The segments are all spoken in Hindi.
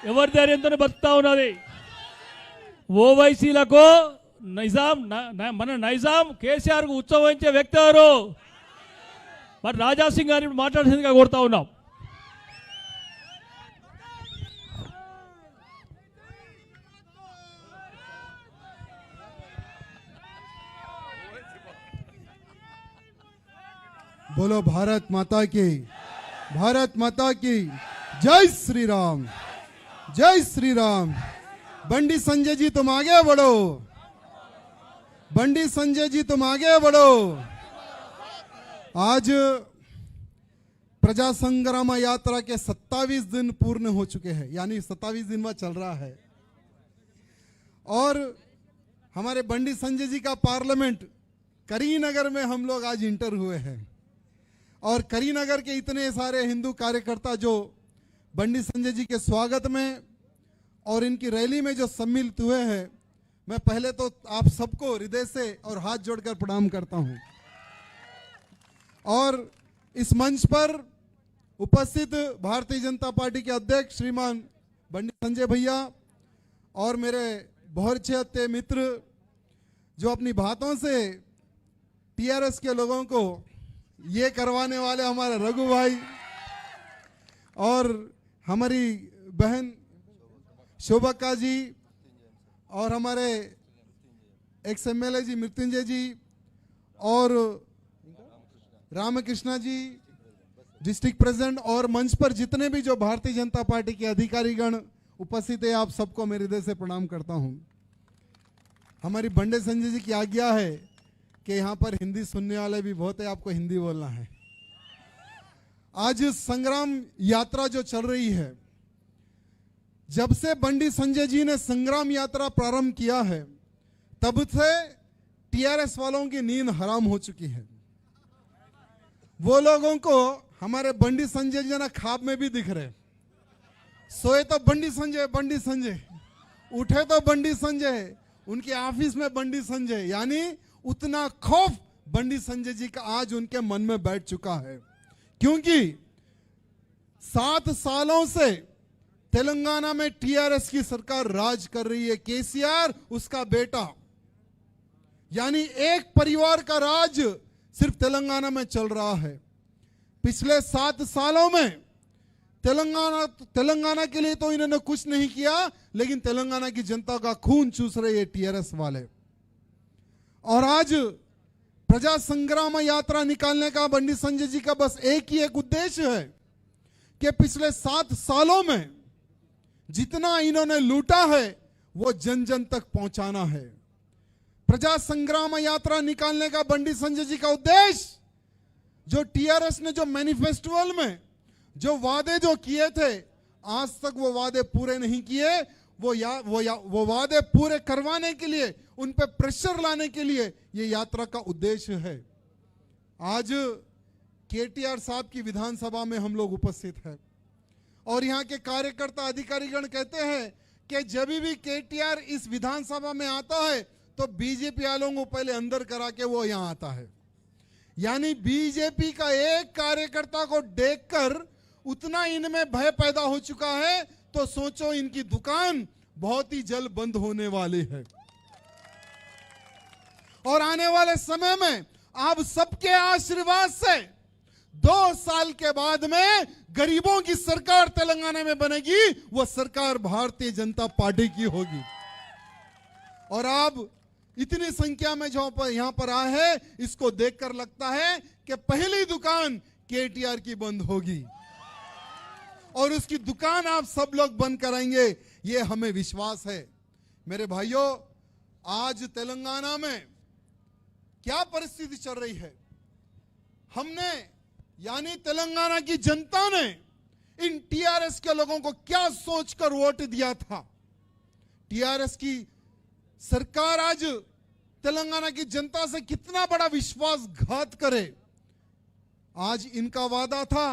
ఎవరి ధైర్యంతోనే బతుకుతా ఉన్నది. ఓవైసీలకు నిజాం మన నైజాం కేసీఆర్కు ఉత్సవించే వ్యక్తి ఎవరు? మరి రాజాసింగ్ గారిని మాట్లాడాల్సిందిగా కోరుతా ఉన్నాం. बोलो भारत माता की, भारत माता की जय श्री राम, जय श्री राम। बंडी संजय जी तुम आगे बढ़ो, बंडी संजय जी तुम आगे बढ़ो। आज प्रजा संग्राम यात्रा के 27 दिन पूर्ण हो चुके हैं, यानी 27 दिन में चल रहा है। और हमारे बंडी संजय जी का पार्लियामेंट करीनगर में हम लोग आज इंटर हुए हैं। और करीनगर के इतने सारे हिंदू कार्यकर्ता जो बंडी संजय जी के स्वागत में और इनकी रैली में जो सम्मिलित हुए हैं, मैं पहले तो आप सबको हृदय से और हाथ जोड़कर प्रणाम करता हूं। और इस मंच पर उपस्थित भारतीय जनता पार्टी के अध्यक्ष श्रीमान बंडी संजय भैया और मेरे बहुत अच्छे मित्र जो अपनी बातों से टीआरएस के लोगों को ये करवाने वाले हमारे रघु भाई और हमारी बहन शोभक्का जी और हमारे एक्स एमएलए जी मृत्युंजय जी और रामकृष्णा जी डिस्ट्रिक्ट प्रेसिडेंट और मंच पर जितने भी जो भारतीय जनता पार्टी के अधिकारीगण उपस्थित है, आप सबको मेरे हृदय से प्रणाम करता हूं। हमारी बंडी संजय जी की आज्ञा है कि यहाँ पर हिंदी सुनने वाले भी बहुत है, आपको हिंदी बोलना है। आज संग्राम यात्रा जो चल रही है, जब से बंडी संजय जी ने संग्राम यात्रा प्रारंभ किया है, तब से टीआरएस वालों की नींद हराम हो चुकी है। वो लोगों को हमारे बंडी संजय जी ना ख्वाब में भी दिख रहे, सोए तो बंडी संजय, बंडी संजय, उठे तो बंडी संजय, उनके ऑफिस में बंडी संजय, यानी उतना खौफ बंडी संजय जी का आज उनके मन में बैठ चुका है। क्योंकि 7 सालों से तेलंगाना में टीआरएस की सरकार राज कर रही है। केसीआर उसका बेटा, यानी एक परिवार का राज सिर्फ तेलंगाना में चल रहा है। पिछले 7 सालों में तेलंगाना के लिए तो इन्होंने कुछ नहीं किया, लेकिन तेलंगाना की जनता का खून चूस रहे हैं टीआरएस वाले। और आज प्रजा संग्राम यात्रा निकालने का बंडी संजय जी का बस एक ही एक उद्देश्य है कि पिछले 7 सालों में जितना इन्होंने लूटा है वो जन जन तक पहुंचाना है। प्रजा संग्राम यात्रा निकालने का बंडी संजय जी का उद्देश्य, जो टीआरएस ने जो मैनिफेस्टो में जो वादे जो किए थे, आज तक वो वादे पूरे नहीं किए। वो वादे पूरे करवाने के लिए, उन पे प्रेशर लाने के लिए ये यात्रा का उद्देश्य है। आज केटीआर साहब की विधानसभा में हम लोग उपस्थित हैं और यहाँ के कार्यकर्ता अधिकारीगण कहते हैं कि जब भी केटीआर इस विधानसभा में आता है तो बीजेपी वालों को पहले अंदर करा के वो यहाँ आता है। यानी बीजेपी का एक कार्यकर्ता को देखकर उतना इनमें भय पैदा हो चुका है, तो सोचो इनकी दुकान बहुत ही जल्द बंद होने वाली है। और आने वाले समय में आप सबके आशीर्वाद से 2 साल के बाद में गरीबों की सरकार तेलंगाना में बनेगी, वो सरकार भारतीय जनता पार्टी की होगी। और आप इतनी संख्या में जो यहां पर आए हैं, इसको देखकर लगता है कि पहली दुकान केटीआर की बंद होगी और उसकी दुकान आप सब लोग बंद कराएंगे, ये हमें विश्वास है। मेरे भाइयों, आज तेलंगाना में क्या परिस्थिति चल रही है, हमने यानी तेलंगाना की जनता ने इन टीआरएस के लोगों को क्या सोचकर वोट दिया था। टीआरएस की सरकार आज तेलंगाना की जनता से कितना बड़ा विश्वासघात करे। आज इनका वादा था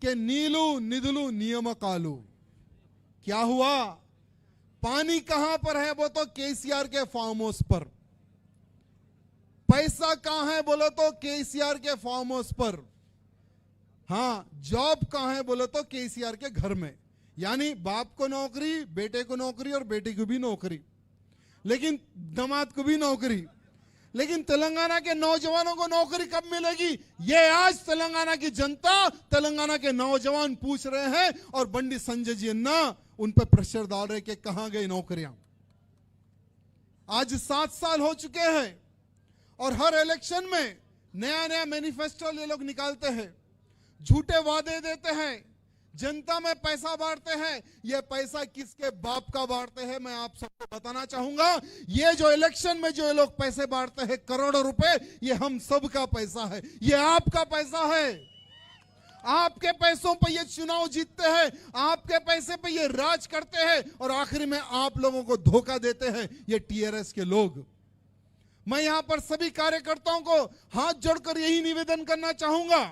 कि नीलू निधुलू नियामकालू, क्या हुआ? पानी कहां पर है? वो तो केसीआर के फार्म हाउस पर। पैसा कहां है बोलो तो केसीआर के फार्म हाउस पर। हाँ, जॉब कहां है बोलो तो केसीआर के घर में। यानी बाप को नौकरी, बेटे को नौकरी और बेटी को भी नौकरी, लेकिन दामाद को भी नौकरी। लेकिन तेलंगाना के नौजवानों को नौकरी कब मिलेगी, ये आज तेलंगाना की जनता, तेलंगाना के नौजवान पूछ रहे हैं। और बंडी संजय जी ना उन पर प्रेशर डाल रहे कि कहां गई नौकरियां। आज 7 साल हो चुके हैं और हर इलेक्शन में नया नया मैनिफेस्टो ये लोग निकालते हैं, झूठे वादे देते हैं, जनता में पैसा बांटते हैं। ये पैसा किसके बाप का बांटते हैं, मैं आप सबको बताना चाहूंगा। ये जो इलेक्शन में जो ये लोग पैसे बांटते हैं करोड़ों रुपए, ये हम सब का पैसा है, ये आपका पैसा है। आपके पैसों पर ये चुनाव जीतते हैं, आपके पैसे पे ये राज करते हैं और आखिर में आप लोगों को धोखा देते हैं ये टीआरएस के लोग। मैं यहां पर सभी कार्यकर्ताओं को हाथ जोड़कर यही निवेदन करना चाहूंगा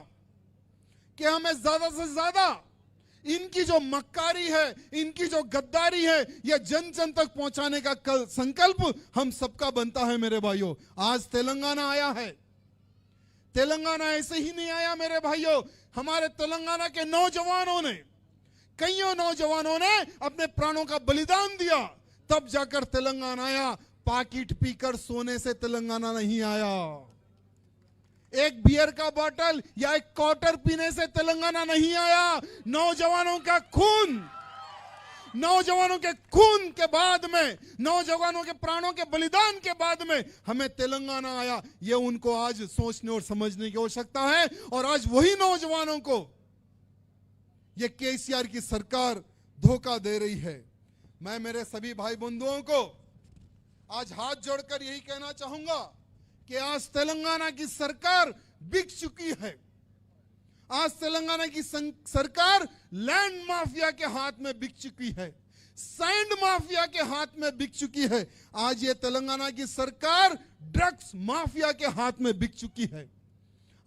कि हमें ज्यादा से ज्यादा इनकी जो मक्कारी है, इनकी जो गद्दारी है, यह जन जन तक पहुंचाने का संकल्प हम सबका बनता है मेरे भाइयों। आज तेलंगाना आया है, तेलंगाना ऐसे ही नहीं आया मेरे भाइयों। हमारे तेलंगाना के नौजवानों ने, कईयों नौजवानों ने अपने प्राणों का बलिदान दिया, तब जाकर तेलंगाना आया। पाकिट पीकर सोने से तेलंगाना नहीं आया, एक बियर का बोतल या एक क्वार्टर पीने से तेलंगाना नहीं आया। नौजवानों का खून, नौजवानों के खून के बाद में, नौजवानों के प्राणों के बलिदान के बाद में हमें तेलंगाना आया। ये उनको आज सोचने और समझने की आवश्यकता है। और आज वही नौजवानों को ये केसीआर की सरकार धोखा दे रही है। मैं मेरे सभी भाई बंधुओं को आज हाथ जोड़कर यही कहना चाहूंगा कि आज तेलंगाना की सरकार बिक चुकी है। आज तेलंगाना की सरकार लैंड माफिया के हाथ में बिक चुकी है, सैंड माफिया के हाथ में बिक चुकी है। आज ये तेलंगाना की सरकार ड्रग्स माफिया के हाथ में बिक चुकी है।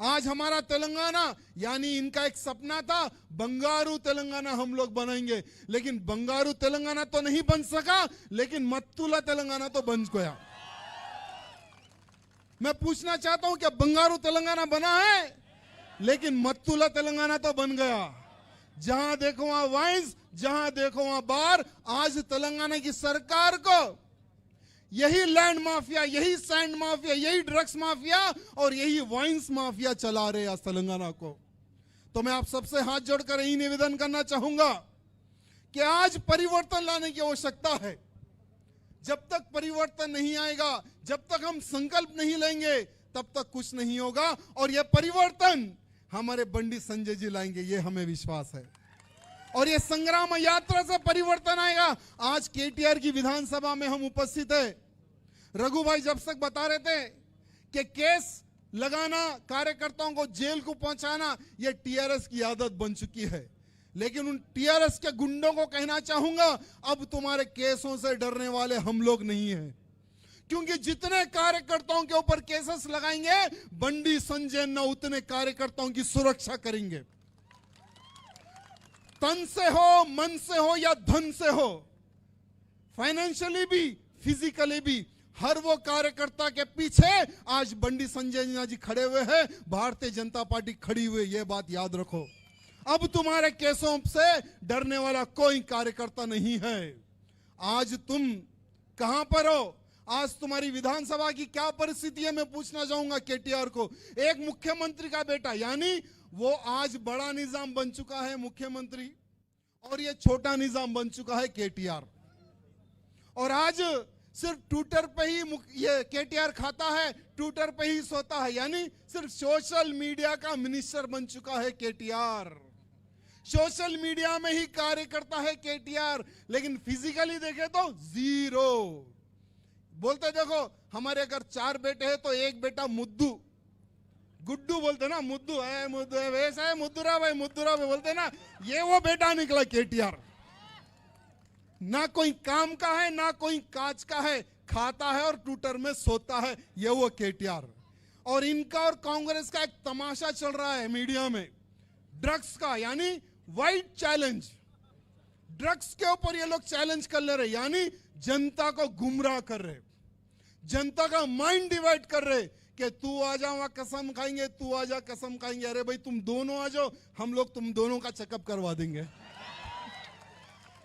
आज हमारा तेलंगाना, यानी इनका एक सपना था बंगारू तेलंगाना हम लोग बनाएंगे, लेकिन बंगारू तेलंगाना तो नहीं बन सका, लेकिन मत्तूला तेलंगाना तो बन गया। मैं पूछना चाहता हूं क्या बंगारू तेलंगाना बना है, लेकिन मत्तूला तेलंगाना तो बन गया। जहां देखो वहां वाइन्स, जहां देखो वहां बार। आज तेलंगाना की सरकार को यही लैंड माफिया, यही सैंड माफिया, यही ड्रग्स माफिया और यही वाइन्स माफिया चला रहे आज तेलंगाना को। तो मैं आप सबसे हाथ जोड़कर यही निवेदन करना चाहूंगा कि आज परिवर्तन लाने की आवश्यकता है। जब तक परिवर्तन नहीं आएगा, जब तक हम संकल्प नहीं लेंगे, तब तक कुछ नहीं होगा। और यह परिवर्तन हमारे बंडी संजय जी लाएंगे, ये हमें विश्वास है। और ये संग्राम यात्रा से परिवर्तन आएगा। आज केटीआर की विधानसभा में हम उपस्थित है। रघु भाई जब तक बता रहे थे कि केस लगाना, कार्यकर्ताओं को जेल को पहुंचाना, ये टीआरएस की आदत बन चुकी है। लेकिन उन टीआरएस के गुंडों को कहना चाहूंगा, अब तुम्हारे केसों से डरने वाले हम लोग नहीं हैं, क्योंकि जितने कार्यकर्ताओं के ऊपर केसेस लगाएंगे, बंडी संजय न उतने कार्यकर्ताओं की सुरक्षा करेंगे। तन से हो, मन से हो या धन से हो, फाइनेंशियली भी, फिजिकली भी, हर वो कार्यकर्ता के पीछे आज बंडी संजय जी खड़े हुए हैं, भारतीय जनता पार्टी खड़ी हुई। ये बात याद रखो। अब तुम्हारे केसों से डरने वाला कोई कार्यकर्ता नहीं है। आज तुम कहां पर हो, आज तुम्हारी विधानसभा की क्या परिस्थिति है, मैं पूछना चाहूंगा केटीआर को। एक मुख्यमंत्री का बेटा, यानी वो आज बड़ा निजाम बन चुका है मुख्यमंत्री, और ये छोटा निजाम बन चुका है केटीआर। और आज सिर्फ ट्विटर पे ही ये केटीआर खाता है, ट्विटर पे ही सोता है, यानी सिर्फ सोशल मीडिया का मिनिस्टर बन चुका है केटीआर। सोशल मीडिया में ही कार्य करता है केटीआर, लेकिन फिजिकली देखे तो जीरो। बोलते देखो, हमारे अगर 4 बेटे हैं तो एक बेटा मुद्दू, गुड्डू बोलते ना, मुद्दू है, मुद्दू है, वैसा है मुद्दूरा भाई बोलते ना, ये वो बेटा निकला केटीआर। ना कोई काम का है, ना कोई काज का है, खाता है और ट्विटर में सोता है, ये वो केटीआर। और इनका और कांग्रेस का एक तमाशा चल रहा है मीडिया में, ड्रग्स का, यानी व्हाइट चैलेंज। ड्रग्स के ऊपर ये लोग चैलेंज कर ले रहे, यानी जनता को गुमराह कर रहे, जनता का माइंड डिवाइड कर रहे कि तू आ जा वहां कसम खाएंगे, तू आ जा कसम खाएंगे। अरे भाई तुम दोनों आ जाओ, हम लोग तुम दोनों का चेकअप करवा देंगे।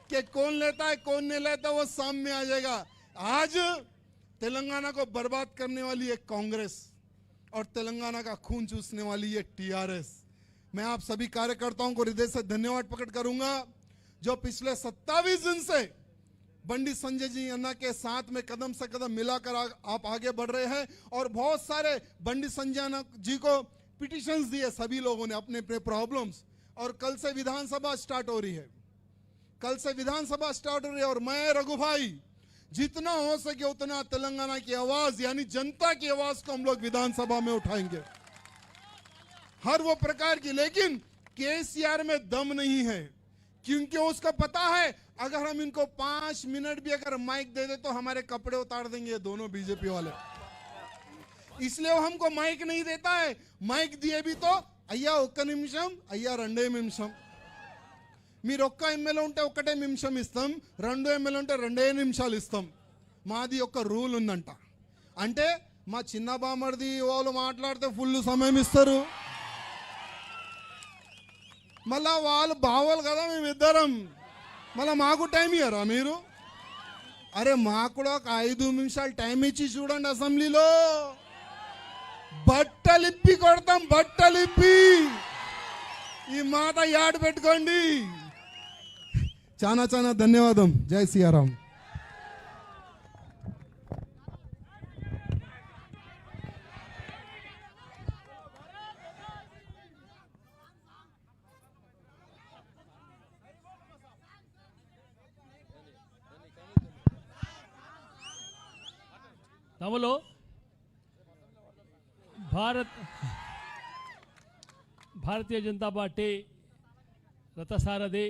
कि कौन लेता है कौन नहीं लेता वो सामने आ जाएगा। आज तेलंगाना को बर्बाद करने वाली है कांग्रेस और तेलंगाना का खून चूसने वाली है टीआरएस। मैं आप सभी कार्यकर्ताओं को हृदय से धन्यवाद प्रकट करूंगा जो पिछले 27 दिन से बंडी संजय जी अन्ना के साथ में कदम से कदम मिलाकर आप आगे बढ़ रहे हैं। और बहुत सारे बंडी संजय अन्ना जी को पिटिशंस दिए सभी लोगों ने अपने अपने प्रॉब्लम्स। और कल से विधानसभा स्टार्ट हो रही है, कल से विधानसभा स्टार्ट हो रही है। और मैं रघु भाई जितना हो सके उतना तेलंगाना की आवाज यानी जनता की आवाज को हम लोग विधानसभा में उठाएंगे हर वो प्रकार की। लेकिन केसीआर में दम नहीं है क्योंकि उसको पता है अगर हम इनको 5 मिनट भी अगर माइक दे दे तो हमारे कपड़े उतार देंगे ये दोनों बीजेपी वाले। इसलिए वो हमको माइक नहीं देता है। माइक दिए भी तो अय्या ఒక్క నిమిషం అయ్యా 2 నిమిషం, మీరు ఒక్క ఎమ్మెల్యే ఉంటే 1 నిమిషం ఇస్తాం, 2 ఎమ్మెల్యే ఉంటే 2 నిమిషాలు ఇస్తాం, మాది ఒక రూల్ ఉందంట। అంటే మా చిన్న బామర్ది వాళ్ళు మాట్లాడితే ఫుల్ సమయం ఇస్తారు, మళ్ళా వాళ్ళు బావలు కదా మేమిద్దరం, మళ్ళా మాకు టైం ఇయ్యరా మీరు? అరే మాకు కూడా ఒక 5 నిమిషాలు టైం ఇచ్చి చూడండి అసెంబ్లీలో, బట్టలిప్పి కొడతాం బట్టలిప్పి। ఈ మాట యాడ్ పెట్టుకోండి। చాలా చాలా ధన్యవాదం। జై సియారాం। తమలో భారతీయ జనతా పార్టీ రథసారథి